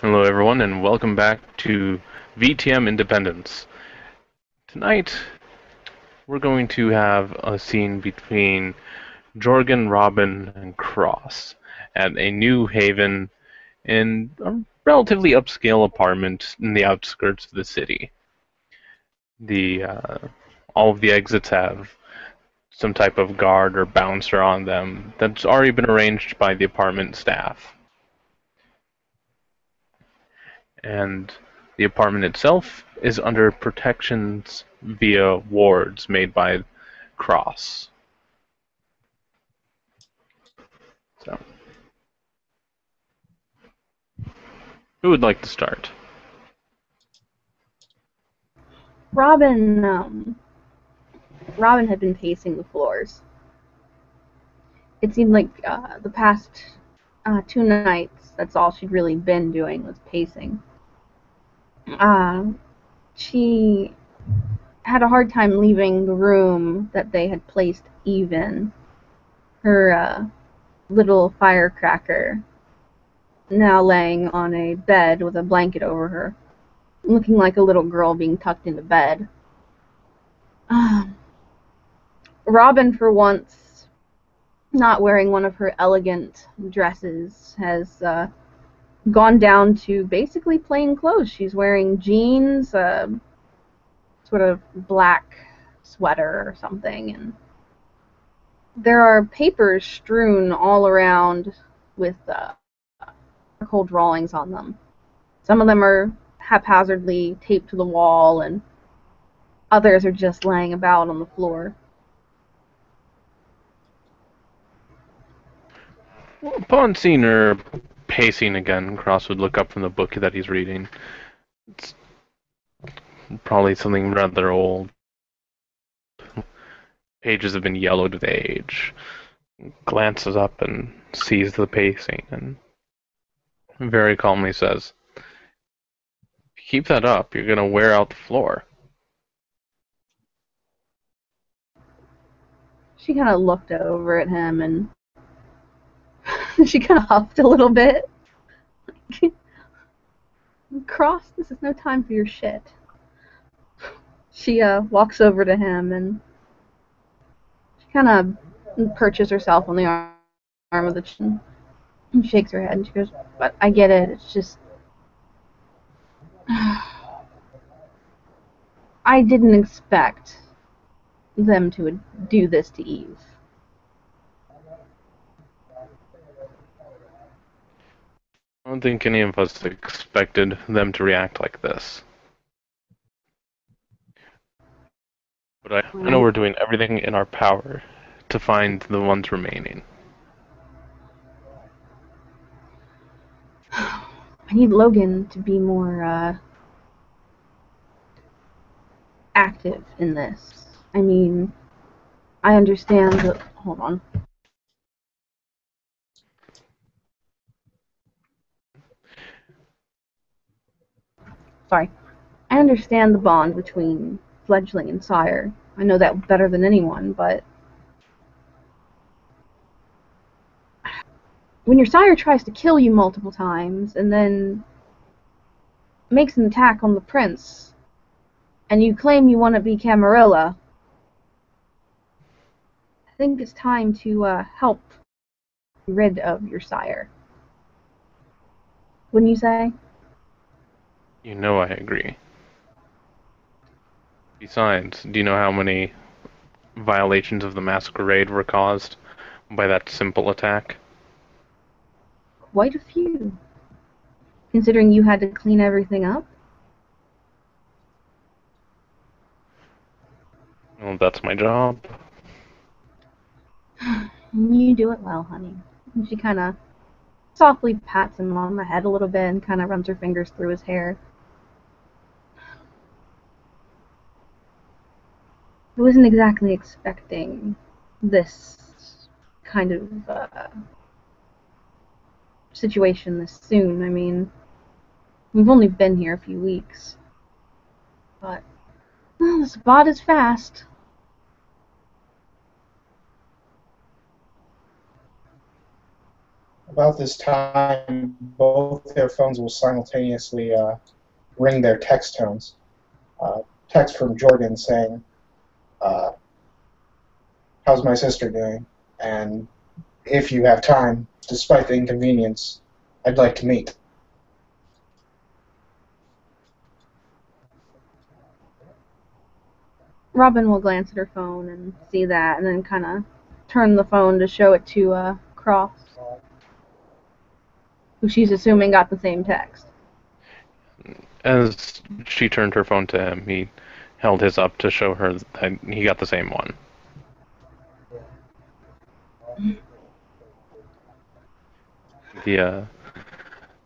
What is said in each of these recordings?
Hello, everyone, and welcome back to VTM Independence. Tonight, we're going to have a scene between Jorgan, Robin, and Cross at a New Haven in a relatively upscale apartment in the outskirts of the city. The all of the exits have some type of guard or bouncer on them that's already been arranged by the apartment staff. And the apartment itself is under protections via wards made by Cross. So, who would like to start? Robin had been pacing the floors. It seemed like the past 2 nights, that's all she'd really been doing was pacing. She had a hard time leaving the room that they had placed Eve in. Her little firecracker, now laying on a bed with a blanket over her, looking like a little girl being tucked into bed. Robin, for once, not wearing one of her elegant dresses, has gone down to basically plain clothes. She's wearing jeans, sort of black sweater or something, and there are papers strewn all around with charcoal drawings on them. Some of them are haphazardly taped to the wall, and others are just laying about on the floor. Upon seeing her pacing again, Cross would look up from the book that he's reading. It's probably something rather old. Pages have been yellowed with age. Glances up and sees the pacing and very calmly says, "Keep that up, you're going to wear out the floor." She kind of looked over at him and she kind of huffed a little bit. Cross, this is no time for your shit. She walks over to him and she kind of perches herself on the arm of the chin and shakes her head and she goes, "But I get it, it's just... I didn't expect them to do this to Eve." I don't think any of us expected them to react like this. But I know we're doing everything in our power to find the ones remaining. I need Logan to be more active in this. I mean, I understand that... Hold on. Sorry. I understand the bond between fledgling and sire. I know that better than anyone, but when your sire tries to kill you multiple times and then makes an attack on the prince, and you claim you want to be Camarilla, I think it's time to help rid of your sire. Wouldn't you say? You know I agree. Besides, do you know how many violations of the masquerade were caused by that simple attack? Quite a few. Considering you had to clean everything up? Well, that's my job. You do it well, honey. And she kind of softly pats him on the head a little bit and kind of runs her fingers through his hair. I wasn't exactly expecting this kind of situation this soon. I mean, we've only been here a few weeks. But, well, the spot is fast. About this time, both their phones will simultaneously ring their text tones. Text from Jorgan saying, how's my sister doing? And if you have time, despite the inconvenience, I'd like to meet. Robin will glance at her phone and see that, and then kind of turn the phone to show it to Cross, who she's assuming got the same text. As she turned her phone to him, he held his up to show her that he got the same one. The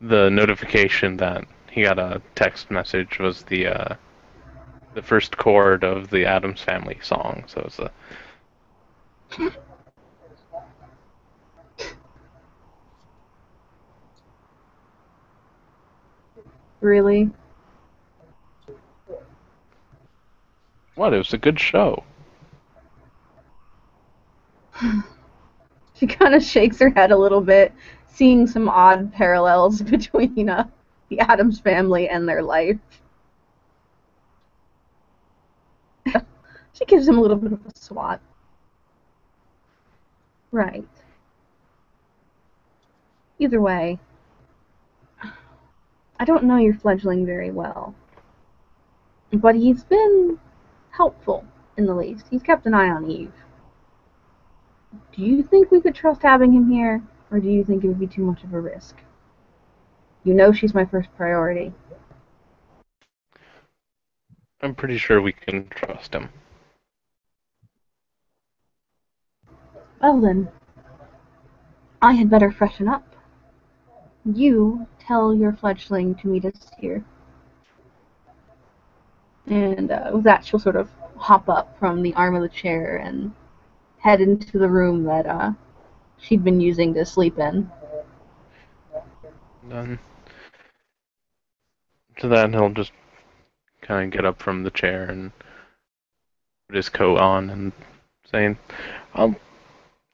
notification that he got a text message was the first chord of the Addams Family song. So it's a Really? what? It was a good show. She kind of shakes her head a little bit, seeing some odd parallels between the Addams Family and their life. She gives him a little bit of a swat. Right. Either way, I don't know your fledgling very well, but he's been helpful, in the least. He's kept an eye on Eve. Do you think we could trust having him here, or do you think it would be too much of a risk? You know she's my first priority. I'm pretty sure we can trust him. Well then, I had better freshen up. You tell your fledgling to meet us here. And with that, she'll sort of hop up from the arm of the chair and head into the room that she'd been using to sleep in. Then to that, he'll just kind of get up from the chair and put his coat on and saying, I'll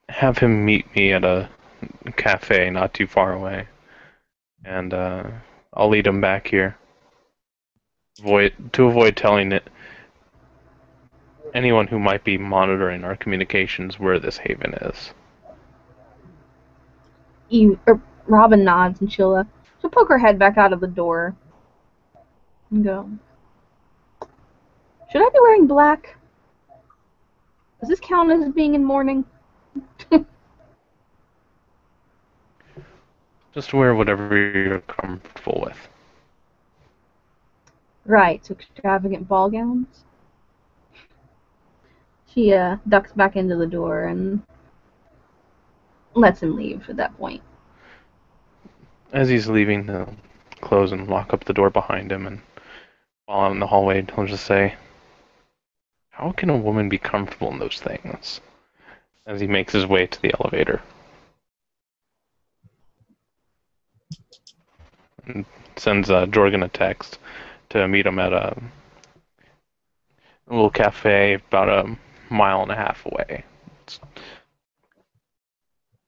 have him meet me at a cafe not too far away. And I'll lead him back here. To avoid telling it anyone who might be monitoring our communications where this haven is. Robin nods and she'll poke her head back out of the door and go, should I be wearing black? Does this count as being in mourning? Just wear whatever you're comfortable with. Right, so extravagant ball gowns. She ducks back into the door and lets him leave at that point. As he's leaving, he'll close and lock up the door behind him, and while out in the hallway, he'll just say, how can a woman be comfortable in those things? As he makes his way to the elevator. And sends Jorgan a text to meet him at a little cafe about a mile and a half away. It's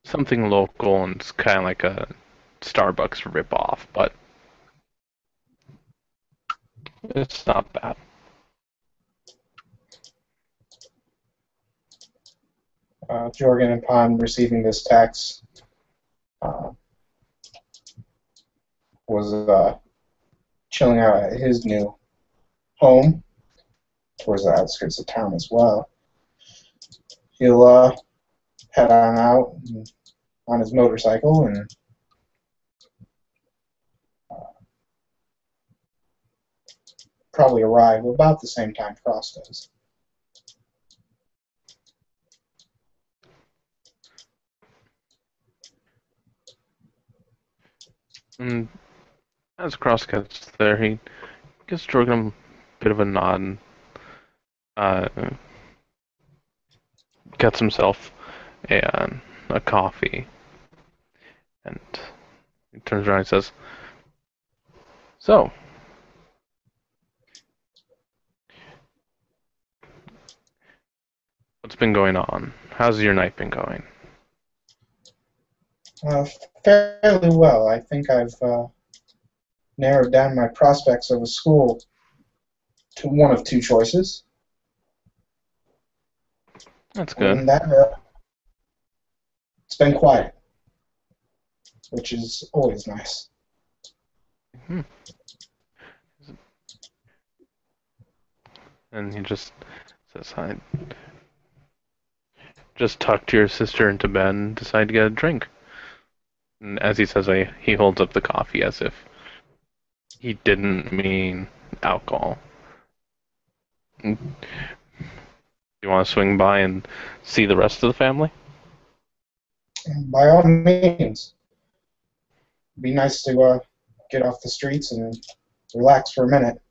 something local, and it's kind of like a Starbucks ripoff, but it's not bad. Jorgan, upon receiving this text, was chilling out at his new home towards the outskirts of town as well. He'll head on out on his motorcycle and probably arrive about the same time Frost does. And as Cross gets there, he gives Jorgan a bit of a nod and gets himself a coffee. And he turns around and says, so, what's been going on? How's your night been going? Uh, Fairly well. I think I've narrowed down my prospects of a school to one of two choices. That's Other good. than that, it's been quiet, which is always nice. Hmm. And he just says, "I just tucked your sister into bed and decided to get a drink." And as he says, he holds up the coffee as if he didn't mean alcohol. Do you want to swing by and see the rest of the family? By all means, it'd be nice to get off the streets and relax for a minute.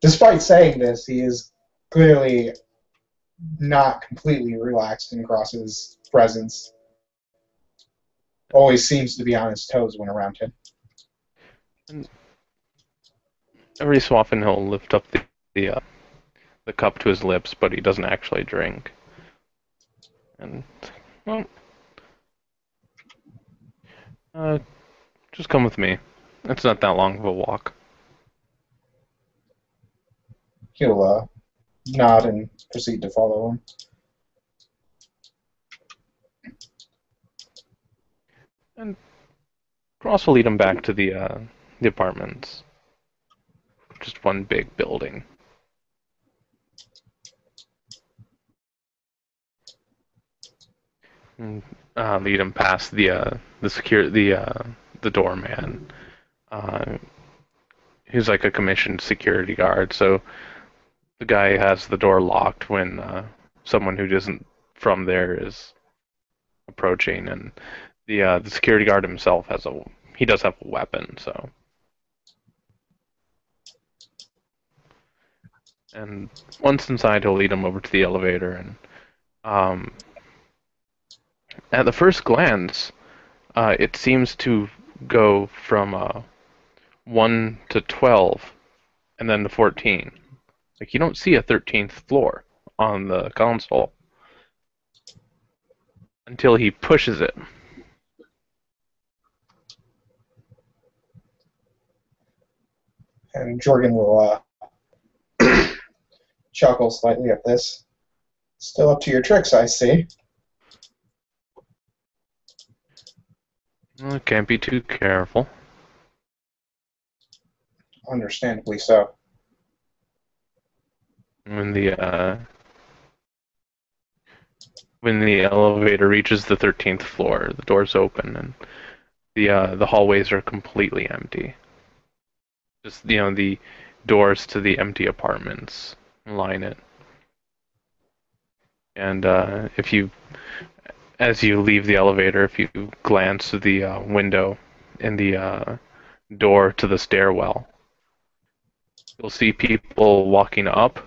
Despite saying this, he is clearly not completely relaxed in Cross's presence. Always seems to be on his toes when around him. And every so often he'll lift up the cup to his lips, but he doesn't actually drink. And well, uh, just come with me. It's not that long of a walk. He'll nod and proceed to follow him. And Cross will lead him back to the apartments. Just one big building. And, lead him past the doorman, uh, who's like a commissioned security guard. So the guy has the door locked when someone who isn't from there is approaching, and the security guard himself he does have a weapon. So, and once inside, he'll lead him over to the elevator, and um, at the first glance, it seems to go from 1 to 12, and then to 14. Like, you don't see a 13th floor on the console until he pushes it. And Jorgan will chuckle slightly at this. Still up to your tricks, I see. Well, can't be too careful. Understandably so. When the elevator reaches the 13th floor, the doors open and the hallways are completely empty. Just the doors to the empty apartments line it. And as you leave the elevator, if you glance to the window in the door to the stairwell, you'll see people walking up,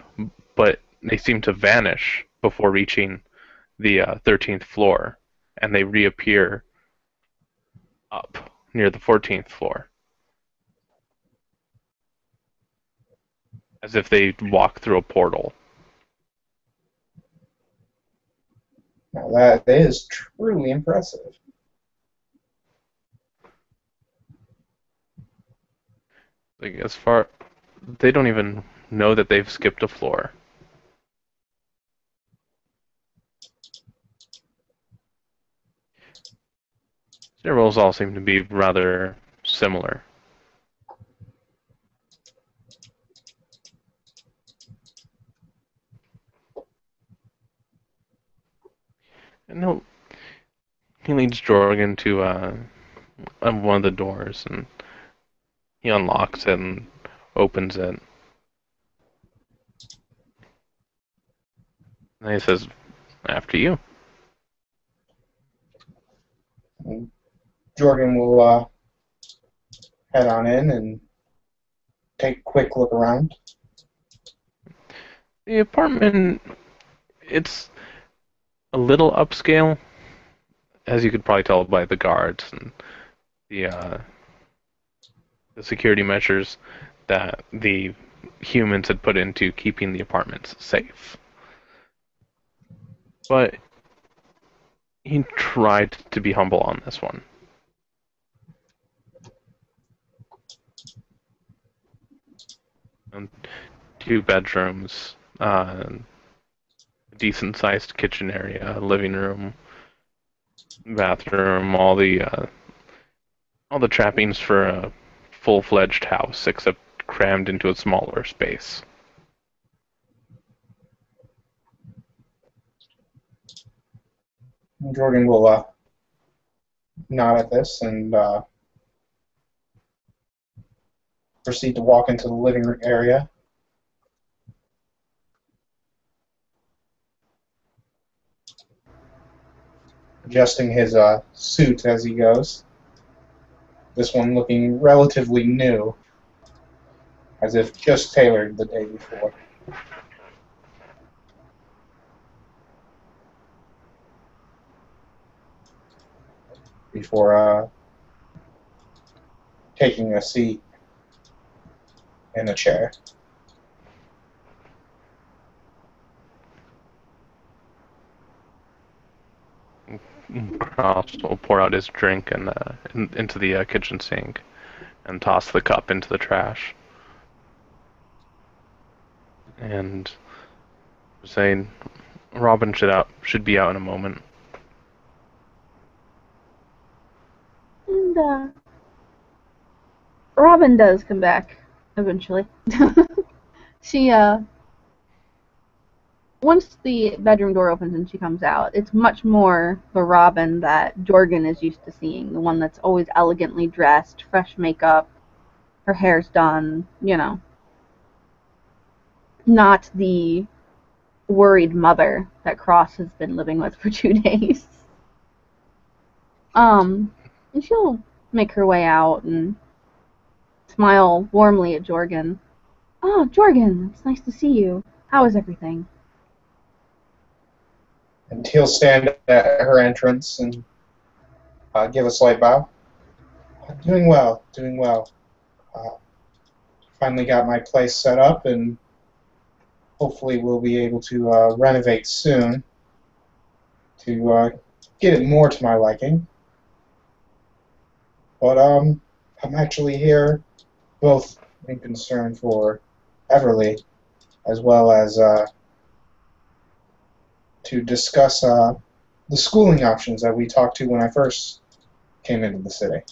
but they seem to vanish before reaching the 13th floor, and they reappear up near the 14th floor, as if they walk through a portal. Now that is truly impressive. Like, they don't even know that they've skipped a floor. Stairwells all seem to be rather similar. And he leads Jorgan to one of the doors, and he unlocks it and opens it. And he says, "After you." And Jorgan will head on in and take a quick look around. The apartment, it's a little upscale, as you could probably tell by the guards and the security measures that the humans had put into keeping the apartments safe. But he tried to be humble on this one. And 2 bedrooms, decent-sized kitchen area, living room, bathroom, all the trappings for a full-fledged house, except crammed into a smaller space. Jorgan will nod at this and proceed to walk into the living room area. Adjusting his suit as he goes. This one looking relatively new, as if just tailored the day before. Before taking a seat in a chair. Cross will pour out his drink and into the kitchen sink and toss the cup into the trash. And saying, Robin should be out in a moment. And Robin does come back eventually. She once the bedroom door opens and she comes out, it's much more the Robin that Jorgan is used to seeing, the one that's always elegantly dressed, fresh makeup, her hair's done, you know. Not the worried mother that Cross has been living with for 2 days. And she'll make her way out and smile warmly at Jorgan. Oh, Jorgan, it's nice to see you. How is everything? And he'll stand at her entrance and give a slight bow. Doing well, doing well. Finally got my place set up, and hopefully we'll be able to renovate soon to get it more to my liking. But I'm actually here both in concern for Everly, as well as to discuss the schooling options that we talked to when I first came into the city.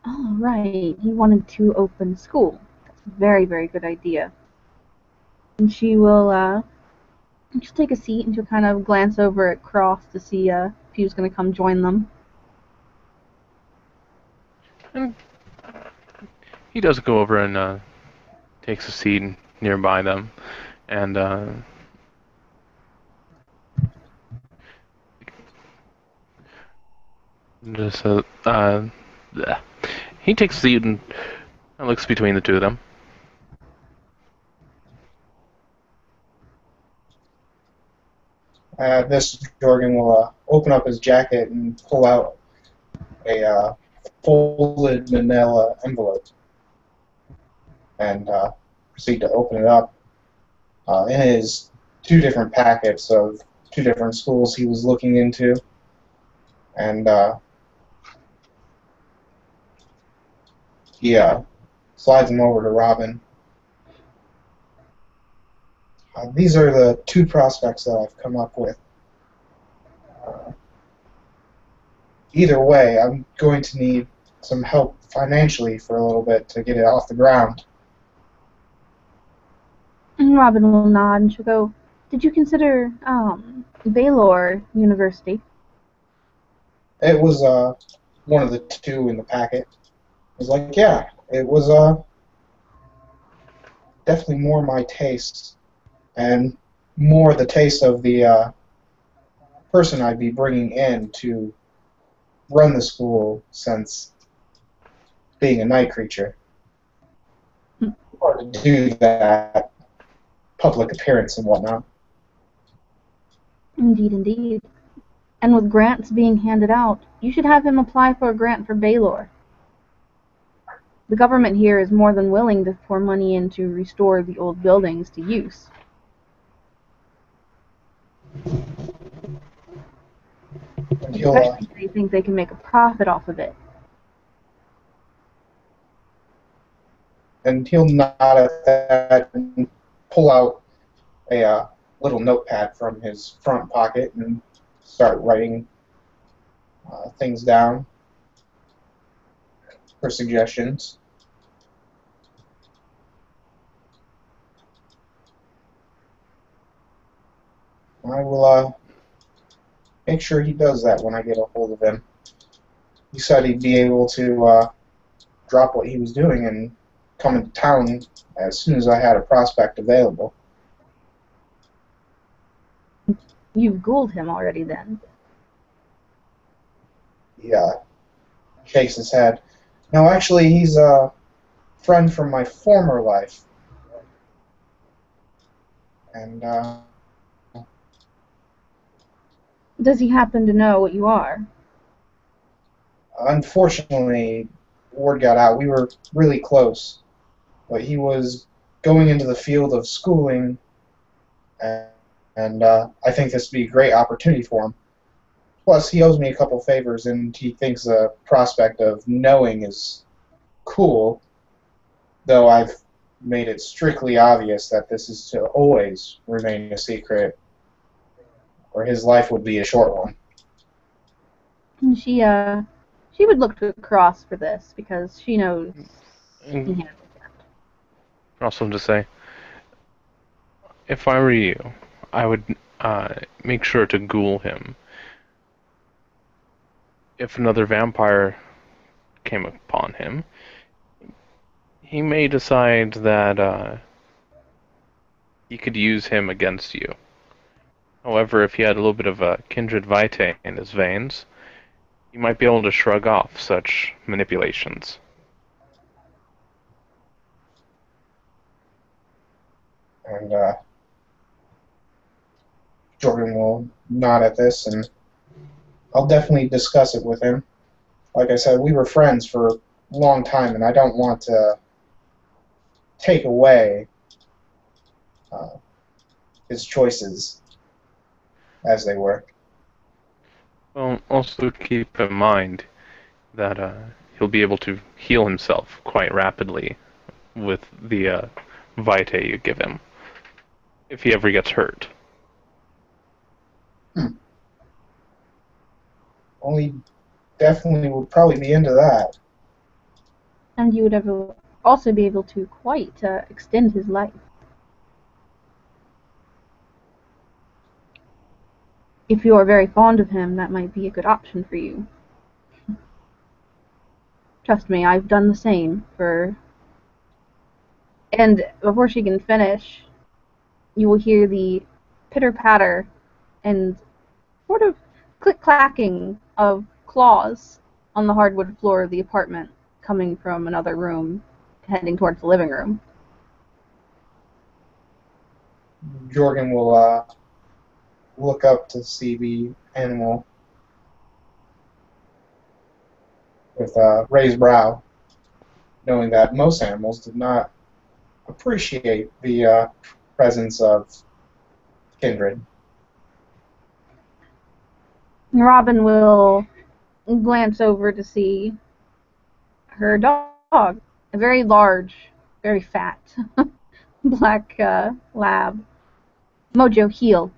Oh, right. He wanted to open school. That's a very, very good idea. And she will just take a seat and she'll kind of glance over at Cross to see if he was going to come join them. And he does go over and takes a seat nearby them, and just he takes a seat and looks between the two of them. This Jorgan will open up his jacket and pull out a folded manila envelope and proceed to open it up. In his 2 different packets of 2 different schools he was looking into, and he slides them over to Robin. These are the 2 prospects that I've come up with. Either way, I'm going to need some help financially for a little bit to get it off the ground. And Robin will nod and she'll go, did you consider Baylor University? It was one of the 2 in the packet. I was like, yeah, it was definitely more my taste, and more the taste of the person I'd be bringing in to run the school, since being a night creature. Or to do that public appearance and whatnot. Indeed, indeed. And with grants being handed out, you should have him apply for a grant for Baylor. The government here is more than willing to pour money in to restore the old buildings to use. And Especially if they think they can make a profit off of it. he'll nod at that and pull out a little notepad from his front pocket and start writing things down for suggestions. I will make sure he does that when I get a hold of him. He said he'd be able to drop what he was doing and come into town as soon as I had a prospect available. You've ghouled him already then. He shakes his head. No, actually, he's a friend from my former life. And Does he happen to know what you are? unfortunately, word got out. We were really close. But he was going into the field of schooling, and I think this would be a great opportunity for him. Plus, he owes me a couple favors, and he thinks the prospect of knowing is cool, though I've made it strictly obvious that this is to always remain a secret, or his life would be a short one. And she would look across for this because she knows he And handles that. also to say, if I were you, I would make sure to ghoul him. If another vampire came upon him, he may decide that he could use him against you. However, if he had a little bit of a kindred vitae in his veins, you might be able to shrug off such manipulations. And Jorgan will nod at this, and I'll definitely discuss it with him. Like I said, we were friends for a long time, and I don't want to take away his choices as they were. Well, also keep in mind that he'll be able to heal himself quite rapidly with the vitae you give him, if he ever gets hurt. Well, he definitely would probably be into that. And you would also be able to quite extend his life. If you are very fond of him, that might be a good option for you. Trust me, I've done the same for... And before she can finish, you will hear the pitter-patter and sort of click-clacking of claws on the hardwood floor of the apartment coming from another room, heading towards the living room. Jorgan will look up to see the animal with a raised brow, knowing that most animals did not appreciate the presence of kindred. Robin will glance over to see her dog, a very large, very fat black lab, Mojo heel.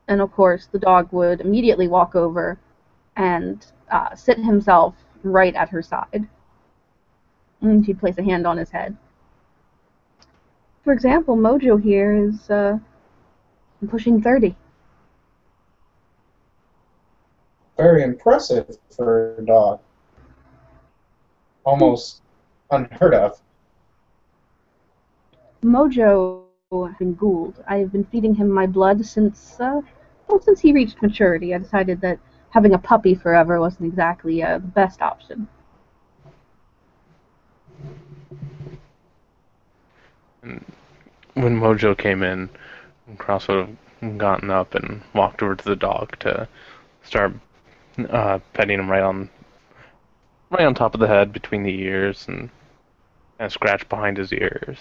And of course, the dog would immediately walk over and sit himself right at her side. And she'd place a hand on his head. For example, Mojo here is pushing 30. Very impressive for a dog. Almost unheard of. Mojo has been ghouled. I've been feeding him my blood since he reached maturity. I decided that having a puppy forever wasn't exactly the best option. And when Mojo came in, Cross would have gotten up and walked over to the dog to start petting him right on top of the head, between the ears, and scratch behind his ears.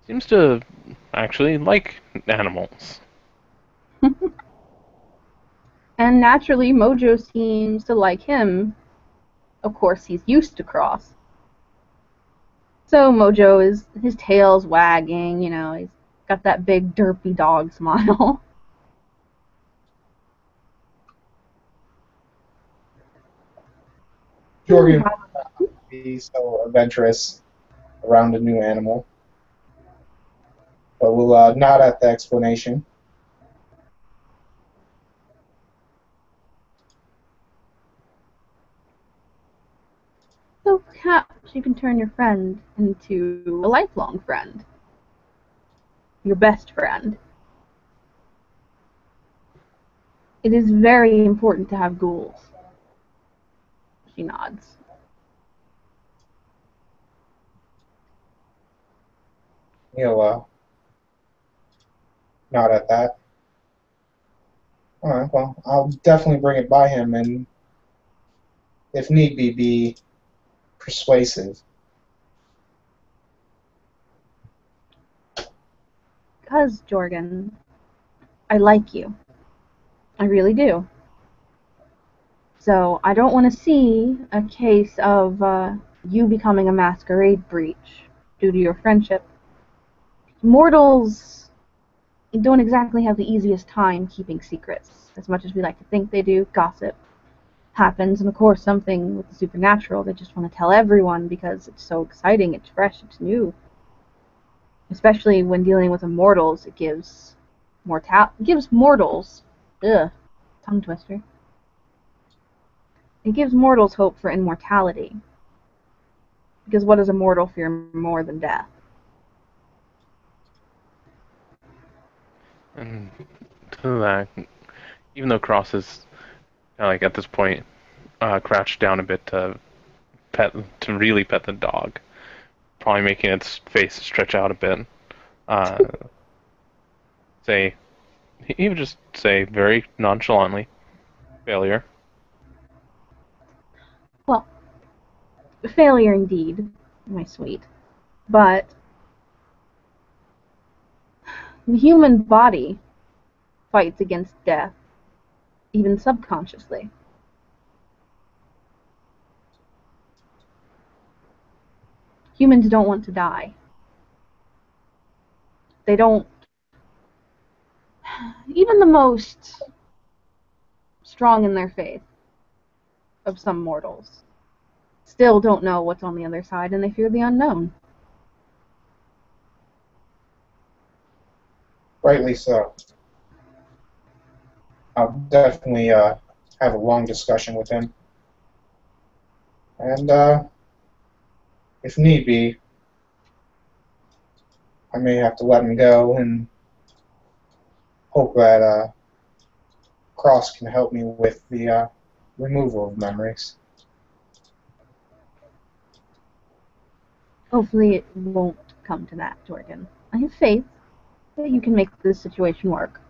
seems to actually like animals. And naturally, Mojo seems to like him. Of course, he's used to Cross. So Mojo his tail's wagging, he's got that big derpy dog smile. Jorgan would not be so adventurous around a new animal, but will nod at the explanation. So perhaps you can turn your friend into a lifelong friend. Your best friend. It is very important to have ghouls. She nods. He'll nod at that. All right, well, I'll definitely bring it by him, and if need be persuasive. Because, Jorgan, I like you. I really do. So I don't want to see a case of you becoming a masquerade breach due to your friendship. Mortals don't exactly have the easiest time keeping secrets. As much as we like to think they do, gossip happens, and of course something with the supernatural, they just want to tell everyone because it's so exciting, it's fresh, it's new. Especially when dealing with immortals, it gives mortals, tongue twister. It gives mortals hope for immortality. Because what does a mortal fear more than death? And to that, even though Cross is like at this point crouched down a bit to really pet the dog, probably making its face stretch out a bit. Uh, say he would just say very nonchalantly, failure. Well, failure indeed, my sweet. But the human body fights against death, even subconsciously. Humans don't want to die. They don't. Even the most strong in their faith of some mortals still don't know what's on the other side, and they fear the unknown. Rightly so. I'll definitely have a long discussion with him. And if need be, I may have to let him go and hope that Cross can help me with the removal of memories. Hopefully it won't come to that, Jorgan. I have faith that you can make this situation work.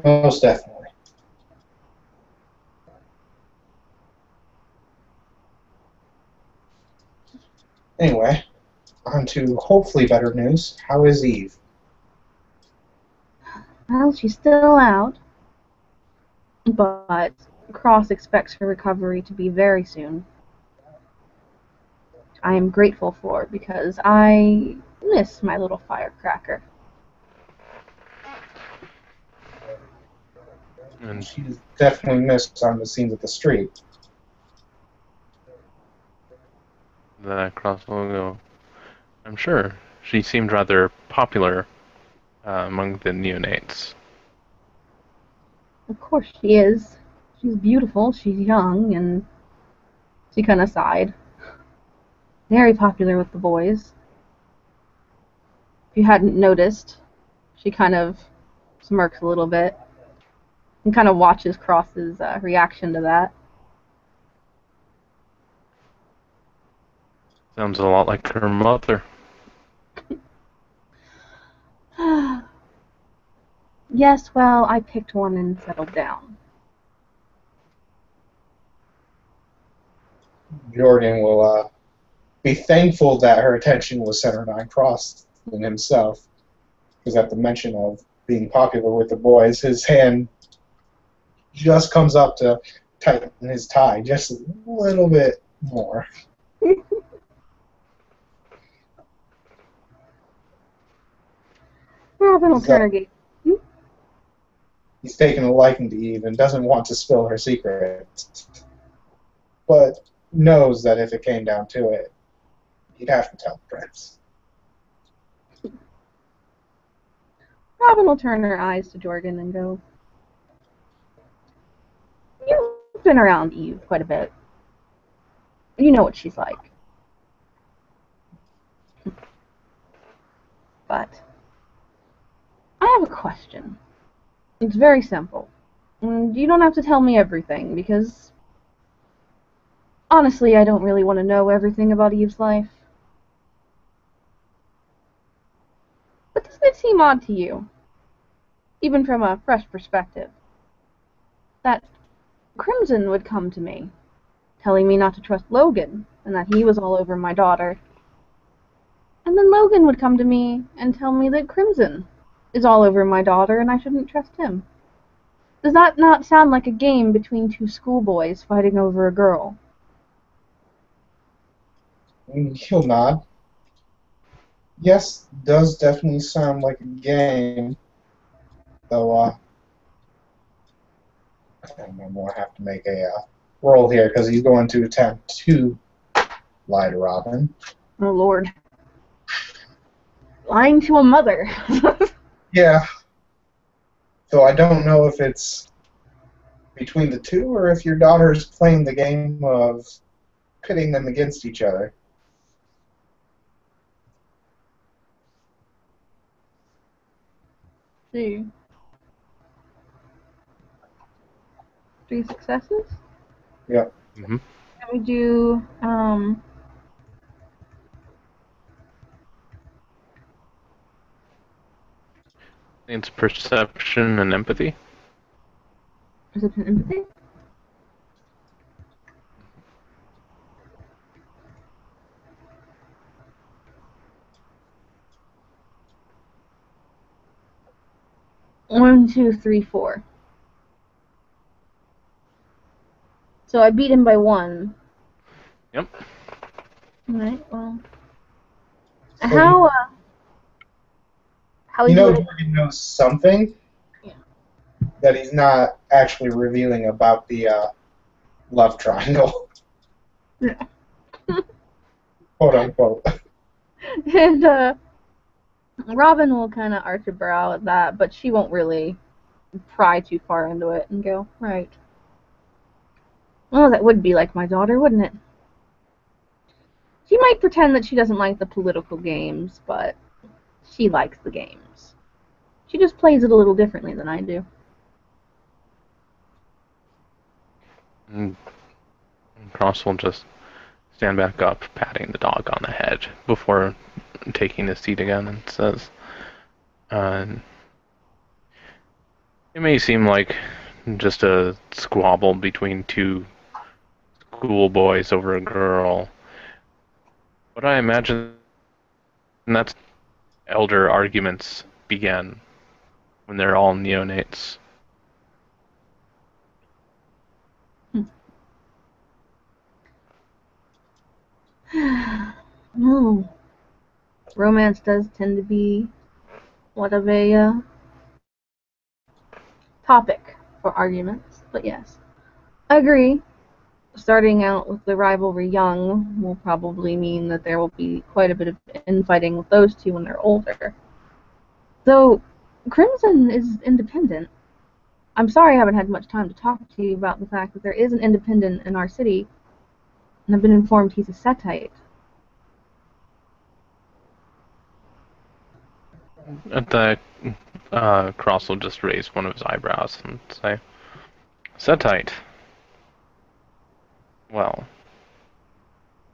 Most definitely. Anyway, on to hopefully better news. How is Eve? Well, she's still out, but Cross expects her recovery to be very soon. I am grateful for because I miss my little firecracker. And She's definitely missed on the scenes of the street. the Cross will go. I'm sure she seemed rather popular among the neonates. Of course she is. She's beautiful, she's young, and she kind of sighed. Very popular with the boys. If you hadn't noticed, she kind of smirks a little bit and kind of watches Cross's reaction to that. Sounds a lot like her mother. Yes, well, I picked one and settled down. Jordan will be thankful that her attention was centered on Cross than himself, because at the mention of being popular with the boys, his hand just comes up to tighten his tie just a little bit more. Robin will turn her gaze. He's taken a liking to Eve and doesn't want to spill her secrets, but knows that if it came down to it, he'd have to tell Prince. Robin will turn her eyes to Jorgan and go, "You've been around Eve quite a bit. You know what she's like. But I have a question. It's very simple. And you don't have to tell me everything, because honestly, I don't really want to know everything about Eve's life. But doesn't it seem odd to you, even from a fresh perspective, that Crimson would come to me, telling me not to trust Logan, and that he was all over my daughter, and then Logan would come to me and tell me that Crimson is all over my daughter and I shouldn't trust him? Does that not sound like a game between two schoolboys fighting over a girl?" He'll nod. Yes, does definitely sound like a game, though I more have to make a roll here because he's going to attempt to lie to Robin. Oh, Lord. Lying to a mother. Yeah. So I don't know if it's between the two or if your daughter's playing the game of pitting them against each other. See. 3 successes? Yep. Mm-hmm. Can we do, It's perception and empathy. perception and empathy? One, two, three, 4. So I beat him by 1. Yep. Alright, well. So How you is know it? Jordan knows something Yeah. that he's not actually revealing about the love triangle, Yeah. quote unquote. And, Robin will kind of arch a brow at that, but she won't really pry too far into it and go, right. Well, that would be like my daughter, wouldn't it? She might pretend that she doesn't like the political games, but she likes the games. She just plays it a little differently than I do. And Cross will just stand back up, patting the dog on the head before taking his seat again, and says, "It may seem like just a squabble between two schoolboys over a girl, but I imagine that's elder arguments began when they're all neonates." No. Romance does tend to be what of a topic for arguments, but yes. I agree. Starting out with the rivalry young will probably mean that there will be quite a bit of infighting with those two when they're older. Though Crimson is independent. I'm sorry I haven't had much time to talk to you about the fact that there is an independent in our city, and I've been informed he's a Setite. At that, Cross will just raise one of his eyebrows and say, "Setite. Well,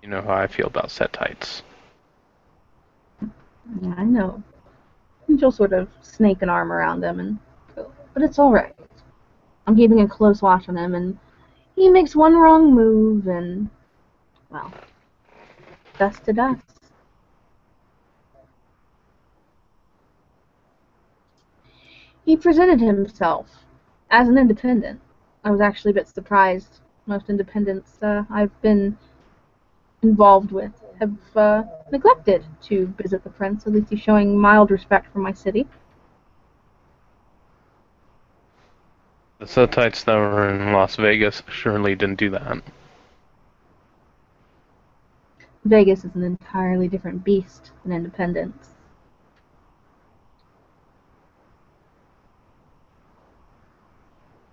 you know how I feel about Setites." Yeah, I know. And she'll sort of snake an arm around him and go, but it's alright. I'm keeping a close watch on him, and he makes one wrong move, and, well, dust to dust. He presented himself as an independent. I was actually a bit surprised. Most independents I've been involved with have neglected to visit the prince. At least he's showing mild respect for my city. The Setites that were in Las Vegas surely didn't do that. Vegas is an entirely different beast than Independence.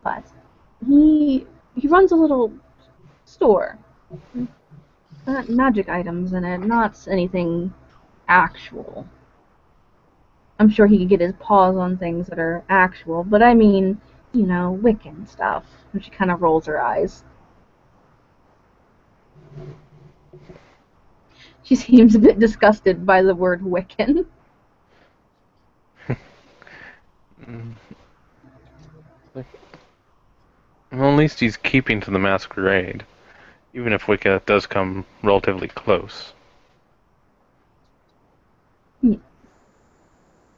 But he runs a little store. Magic items in it, not anything actual. I'm sure he could get his paws on things that are actual, but I mean, you know, Wiccan stuff. And she kind of rolls her eyes. She seems a bit disgusted by the word Wiccan. Well, at least he's keeping to the masquerade, even if Wicca does come relatively close. Yeah.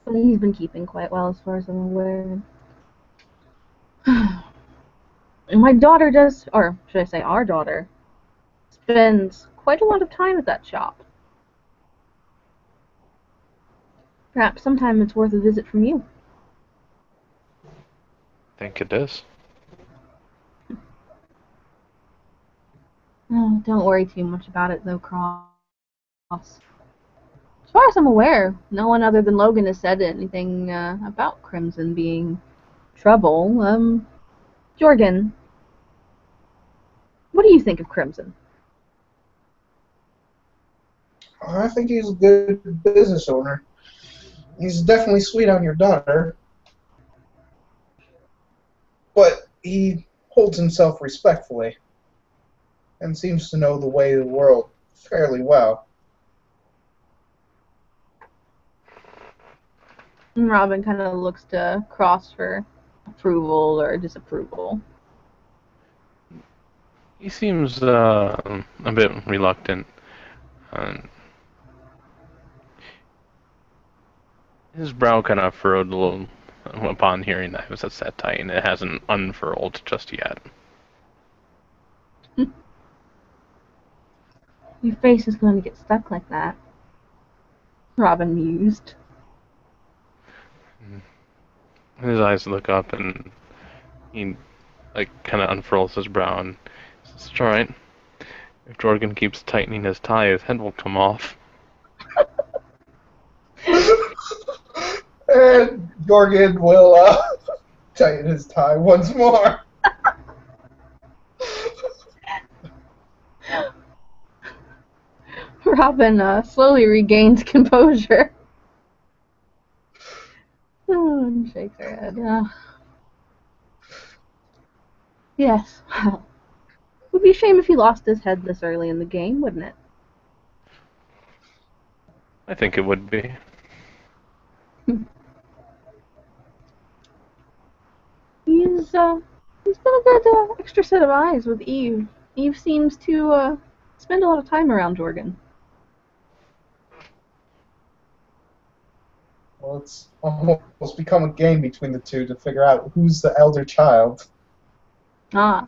But he's been keeping quite well as far as I'm aware. And my daughter does, or should I say our daughter, spends quite a lot of time at that shop. Perhaps sometime it's worth a visit from you. Think it is. Oh, don't worry too much about it, though, Cross. As far as I'm aware, no one other than Logan has said anything about Crimson being trouble. Jorgan, what do you think of Crimson? I think he's a good business owner. He's definitely sweet on your daughter, but he holds himself respectfully and seems to know the way of the world fairly well. And Robin kind of looks to Cross for approval or disapproval. He seems a bit reluctant. His brow kind of furrowed a little upon hearing that it was a Setite, and it hasn't unfurled just yet. Your face is going to get stuck like that, Robin mused. His eyes look up, and he kind of unfurls his brow and says, "It's all right. If Jorgan keeps tightening his tie, his head will come off." And Jorgan will tighten his tie once more. Robin slowly regains composure. And shakes her head. Yes, well, it would be a shame if he lost his head this early in the game, wouldn't it? I think it would be. He's been a good extra set of eyes with Eve. Eve seems to spend a lot of time around Jorgan. Well, it's almost become a game between the two to figure out who's the elder child. Ah,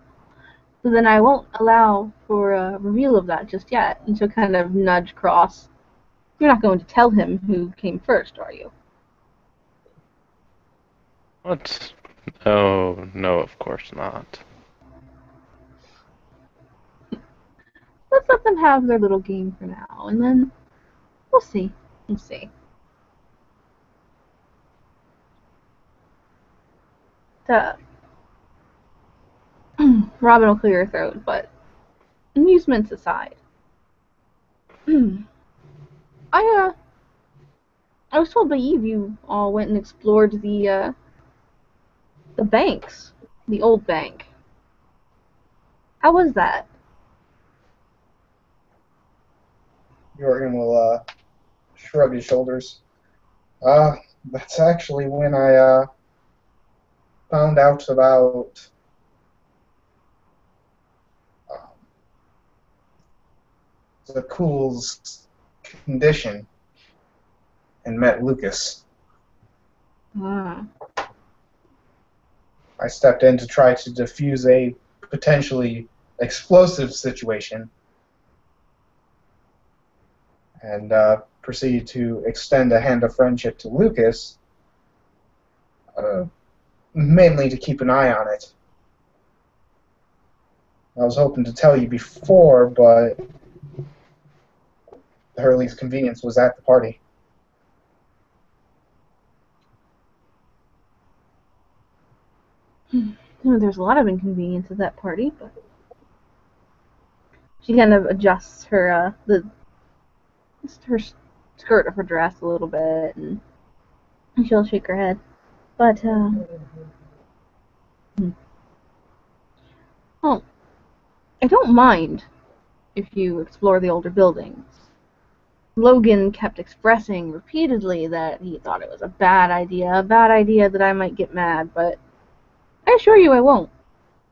so then I won't allow for a reveal of that just yet, and she'll kind of nudge Cross. You're not going to tell him who came first, are you? What? Oh, no, of course not. Let's let them have their little game for now, and then we'll see. We'll see. Robin will clear her throat, but amusements aside. I was told by Eve you all went and explored the banks, the old bank. How was that? Jorgan will shrug his shoulders. That's actually when I found out about Zakul's condition and met Lucas. Ah. I stepped in to try to defuse a potentially explosive situation and proceeded to extend a hand of friendship to Lucas, mainly to keep an eye on it. I was hoping to tell you before, but Hurley's convenience was at the party. There's a lot of inconvenience at that party, but she kind of adjusts her her skirt of her dress a little bit, and she'll shake her head. But well, I don't mind if you explore the older buildings. Logan kept expressing repeatedly that he thought it was a bad idea that I might get mad, but I assure you I won't.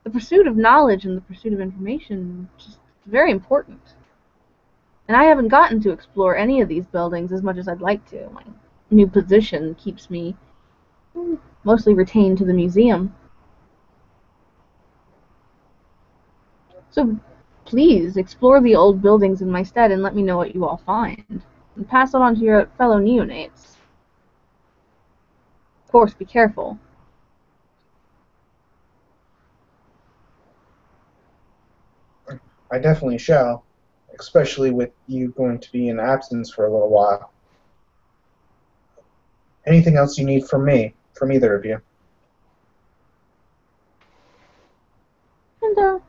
The pursuit of knowledge and the pursuit of information is just very important. And I haven't gotten to explore any of these buildings as much as I'd like to. My new position keeps me mostly retained to the museum. So please explore the old buildings in my stead and let me know what you all find. And pass it on to your fellow neonates. Of course, be careful. I definitely shall, especially with you going to be in absence for a little while. Anything else you need from me, from either of you? And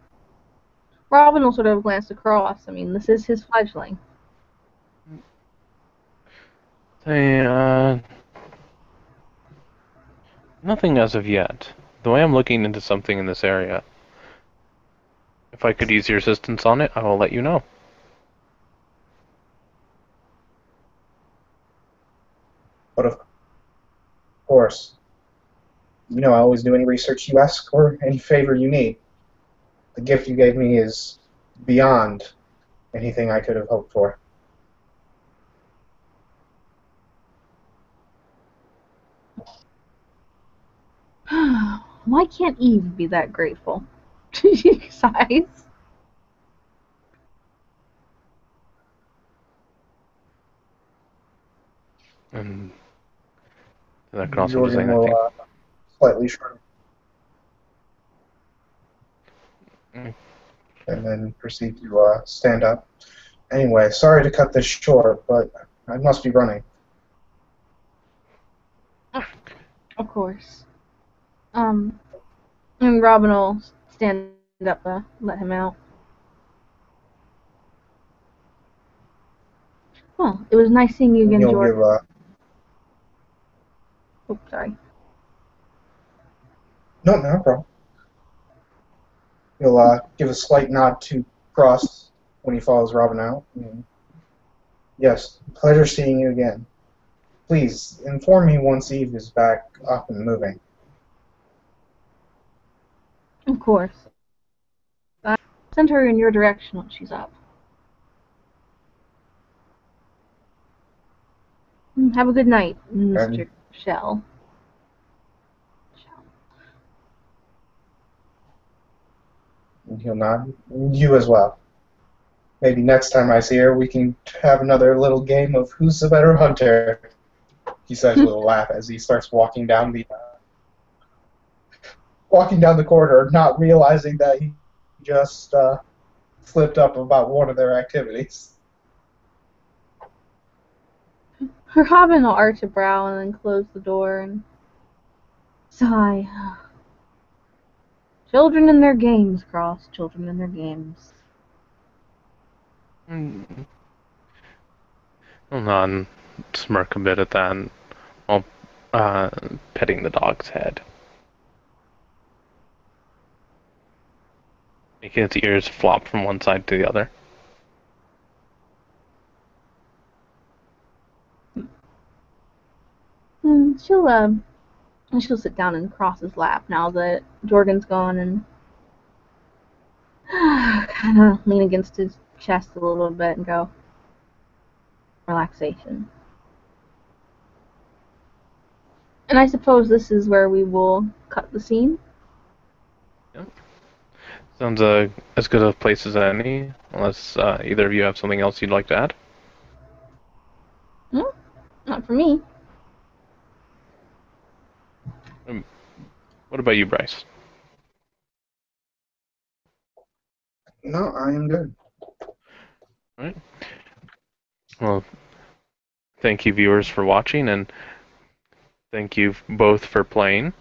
Robin will sort of glance across. I mean, this is his fledgling. Nothing as of yet. Though I am looking into something in this area. If I could use your assistance on it, I will let you know. But of course, you know I always do any research you ask or any favor you need. The gift you gave me is beyond anything I could have hoped for. Why can't Eve be that grateful? She sighs. And that can also Jorgan design that will thing. slightly shrug Mm. and then proceed to stand up. Anyway, sorry to cut this short, but I must be running. Of course. And Robin will stand up, let him out. Well, it was nice seeing you And again, he'll George. give Oh, sorry. no problem. He'll give a slight nod to Cross when he follows Robin out. Yes, pleasure seeing you again. Please inform me once Eve is back up and moving. Of course. Send her in your direction when she's up. Have a good night, Mr. Shell. And he'll nod. You as well. Maybe next time I see her, we can have another little game of who's the better hunter. He says with a laugh as he starts walking down the corridor, not realizing that he just flipped up about one of their activities. Robin will arch a brow and then close the door and sigh. Children in their games, Cross. Children in their games. I'll nod and smirk a bit at that while petting the dog's head. Making its ears flop from one side to the other. She'll sit down in Cross's lap now that Jorgan's gone and kind of lean against his chest a little bit and go, relaxation. And I suppose this is where we will cut the scene. Yep. Sounds as good a place as any, unless either of you have something else you'd like to add. No, not for me. What about you, Bryce? No, I am good. All right. Well, thank you, viewers, for watching, and thank you both for playing.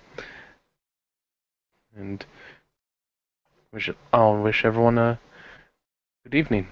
And I'll wish everyone a good evening.